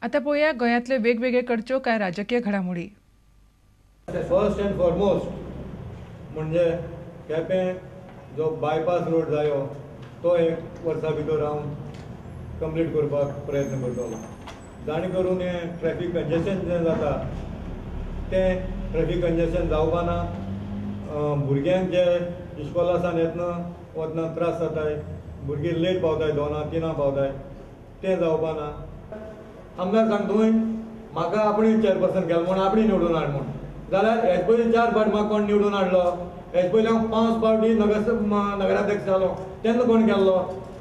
आता पळोवया गोंयांतल्यो वेगवेगळे कडच्यो कांय राजकीय घडामोडी. फर्स्ट एंड फॉरमोस्ट म्हणजे केपें जो बायपास रोड जायो तो एक वर्सा भितर हांव कंप्लीट करपाक प्रयत्न करतलो. जाणी करून हें ट्रॅफीक कंजेशन जें जाता तें ट्रॅफीक कंजेशन जावपा ना. भुरग्यांक जे इस्कॉलासान येतना वतना त्रास जाताय, भुरगीं लेट पावताय, 2-3 पावताय, तें जावपा ना. आमदार सांगतोय म्हाका आपणी चेअरपर्सन केलो म्हूण आपणी निवडून हाड म्हूण. जाल्यार हेज पयलीं 4 फावट म्हाका कोण निवडून हाडलो? हेज पयलीं हांव 5 फावटी नगराध्यक्ष जालो. तेन्ना कोण केल्लो?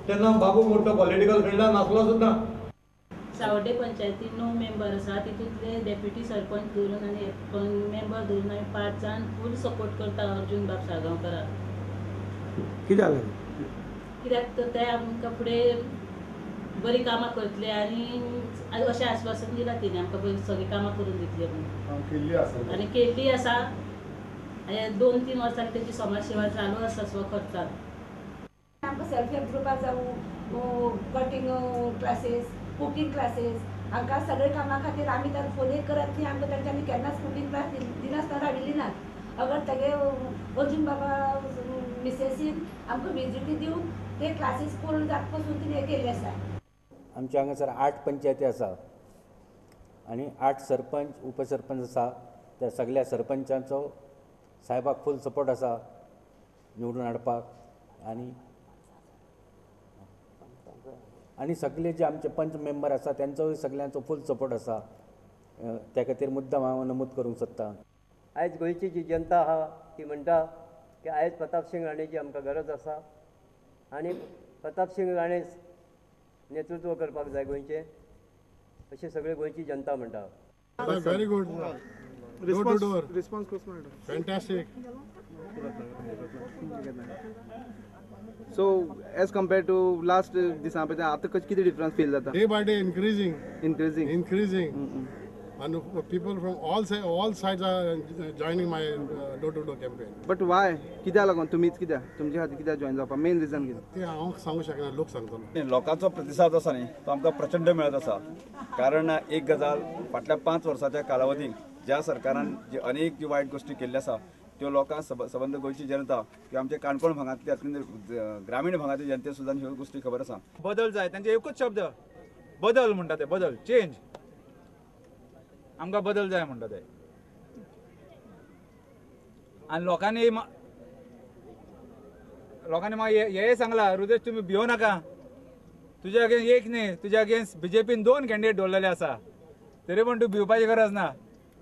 तेन्ना बाबू मोठो पॉलिटिकल फिल्डान नासलो सुद्दां. सावड्डे पंचायतीन 9 मेंबर आसा, तितूंतले डेप्युटी सरपंच धरून आनी मेंबर धरून आमी 5 जाण फूल सपोर्ट करता अर्जुन बाब साळगांवकाराक. कित्याक तर ते आमकां फुडें बरी कामां करतले आनी अशें आश्वासन दिलां तेणी आमकां सगळीं कामां करून दितले म्हणून. आनी केल्ली आसा. 2-3 वर्सांनी तेची समाज सेवा चालू आसा स्वखर्चान. आमकां सेल्फ हेल्प ग्रुपाक जावं कटींग क्लासेस, कुकींग क्लासेस, हांकां सगळे कामां खातीर आमी तर फोन एक करत न्ही. आमकां तांच्यांनी केन्नाच कुकींग क्लास दिनासतना हाडिल्ली नात. अगर तेगे अर्जुन बाबा मिसेसीन आमकां विजिटी दिवन ते क्लासीस पूर्ण जात पासून तिणें केल्ले आसा. आमचे हांगासर 8 पंचायती आसा आनी 8 सरपंच उपसरपंच आसा. त्या सगळ्या सरपंचांचो साहेबाक फूल सपोर्ट आसा निवडून हाडपाक. आनी सगळे जे आमचे पंच मेंबर आसा त्यांचोय सगळ्यांचो फूल सपोर्ट आसा. त्या खातीर मुद्दाम हांव नमूद करूंक सोदतां. आयज गोंयची जी जनता आहा ती म्हणटा की आयज प्रताप सिंग राणेची आमकां गरज आसा आनी प्रताप सिंग राणे नेतृत्व करपाक जाय गोंयचें अशें सगळे गोंयची जनता म्हणटा. Very good. Door to door. Response fantastic. So as compared to last December, आता किती difference feel जाता? Day by day increasing. Increasing. And people from all sides are joining my door to door campaign. But why? कित्याक लागून तुमीच कित्याक तुमच्या खातीर कित्याक जॉइन जावपा मेन रिजन कितें? ते हांव सांगूंक शकना, लोक सांगतलो. लोकांचो प्रतिसाद आसा न्ही तो आमकां प्रचंड मेळत आसा. कारण एक गजाल फाटल्या 5 वर्साच्या कालावधीक ज्या सरकारान जे अनेक जी वायट गोश्टी केल्ल्यो आसा त्यो लोकांक सबंद गोंयची जनता किंवा आमचे काणकोण भागांतल्या ग्रामीण भागांतल्या जनते सुद्दां ह्यो गोश्टी खबर आसा. बदल जाय तांचे एकूच शब्द बदल म्हणटा ते बदल चेंज. आमकां बदल जाय म्हणटा ते. आनी लोकांनी मागीर हेय सांगलां रुदेश तुमी भिवो नाका. तुज्या अगेन्स्ट एक न्ही तुज्या अगेन्स्ट बीजेपीन 2 कॅन्डिडेट दवरलेले आसा तरी पूण तूं भिवपाची गरज ना.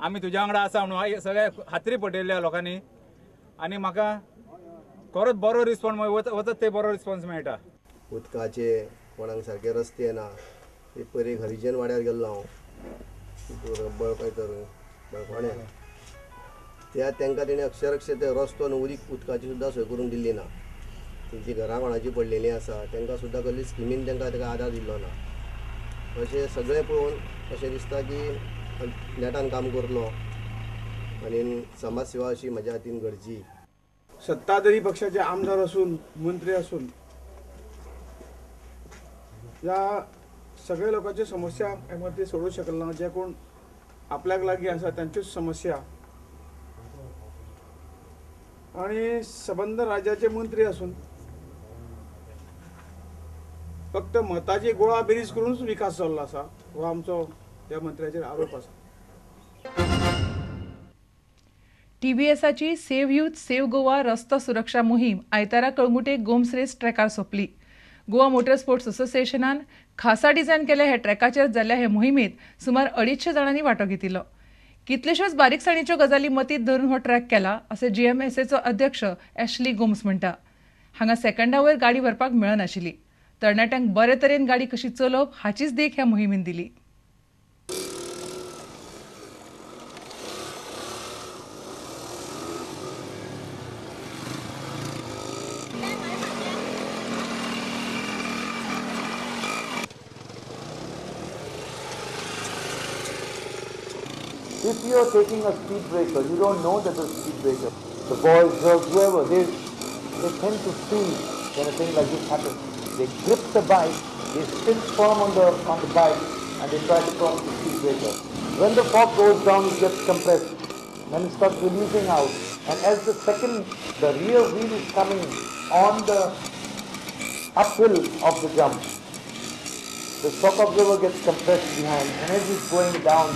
आमी तुज्या वांगडा आसा म्हणून सगळे खात्री पटयल्या लोकांनी. आनी म्हाका खरोच बरो रिस्पॉन्स वचत ते बरो रिस्पॉन्स मेळटा. उदकाचे कोणाक सारके रस्ते ना. पयलीं हरिजन वाड्यार गेल्लो हांव बळपणे तांकां तेणें अक्षरशः ते रस्तो उदकाची सुद्दां सोय करून दिल्ली ना. तेंची घरां कोणाची पडलेलीं आसा तांकां सुद्दां कसली स्किमीन तांकां आदार दिल्लो ना. अशें सगळें पळोवन अशें दिसता की नेटान काम करतलो आनी समाज सेवा अशी म्हज्या हातीन गरजी. सत्ताधारी पक्षाचे आमदार असून मंत्री असून ह्या सगळ्या लोकांची समस्या ते सोडू शकले ना. जे कोण आपल्याक लागीं आसा त्यांच्योच समस्या आणि संबंध राज्याचे मंत्री असून फक्त मताची गोळा बेरीज करूनच विकास जाल्लो आसा हो आमचो त्या मंत्र्याचेर आरोप आसा. TBSची सेव्ह यूथ सेव्ह गोवा रस्तो सुरक्षा मोहीम आयतारा कळंगुटे गोम्स रेस ट्रॅकार सोंपली. गोवा मोटर स्पोर्ट्स असोसिएशनान खासा डिझायन केल्या ह्या ट्रॅकाचेर जाल्ल्या हे मोहिमेत सुमार 250 जाणांनी वांटो घेतिल्लो. कितल्योश्योच बारीकसाणीच्यो गजाली मतींत धरून हो ट्रॅक केला असे GMSAचो अध्यक्ष ॲशली गोम्स म्हणटा. हांगा सेकंडा वयर गाडी व्हरपाक मेळनाशिल्ली. तरणाट्यांक बरे तरेन गाडी कशी चलोवप हाचीच देख ह्या मोहिमेन दिली. If you are taking a speed breaker, you don't know that it's a speed breaker. The boys, girls, whoever, they tend to feel when a thing like this happens. They grip the bike, they sit firm on the bike, and they try to cross the speed breaker. When the fog goes down, it gets compressed, then it starts releasing out, and as the rear wheel is coming on the uphill of the jump, the shock absorber gets compressed behind, and as it's going down,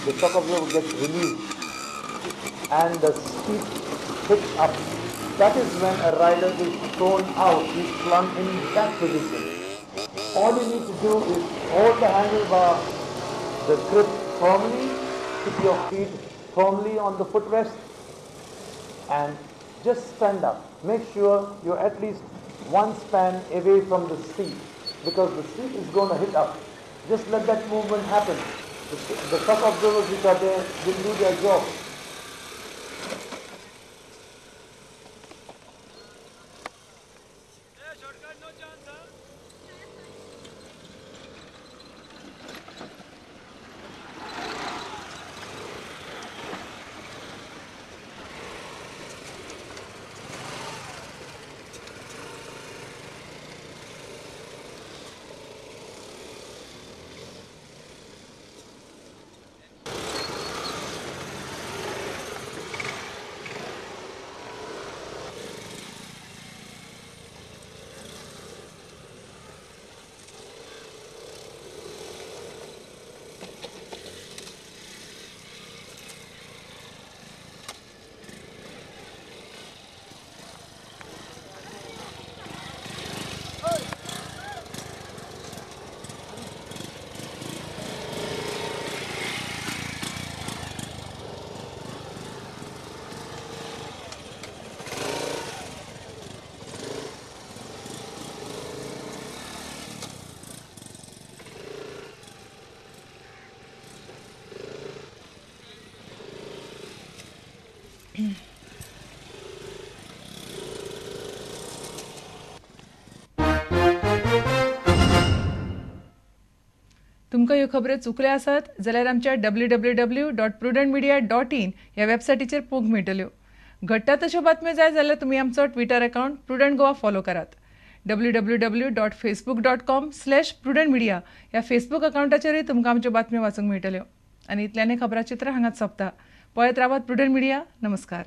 the shock absorber gets released and the speed picks up. That is when a rider is thrown out, he's flung in that position. All you need to do is hold the handlebar, the grip firmly, keep your feet firmly on the footrest, and just stand up. Make sure you're at least one span away from the seat, because the seat is going to hit up. Just let that movement happen. The shock absorbers which are there will do their job. तुमकां ह्यो खबरो चुकल्यो आसात जाल्यार आमच्या www.prudentmedia.in ह्या वेबसायटीचेर पळोवंक मेळटल्यो. घडटा तश्यो बातम्यो जाय जाल्यार तुमी आमचो Twitter account prudent Goa follow करात. www.facebook.com/prudentmedia ह्या फेसबूक अकावंटाचेरूय तुमकां आमच्यो बातम्यो वाचूंक मेळटल्यो. आनी इतल्यानी खबराचित्र हांगाच सोंपता. पळयत रावात प्रुडंट मिडिया. नमस्कार.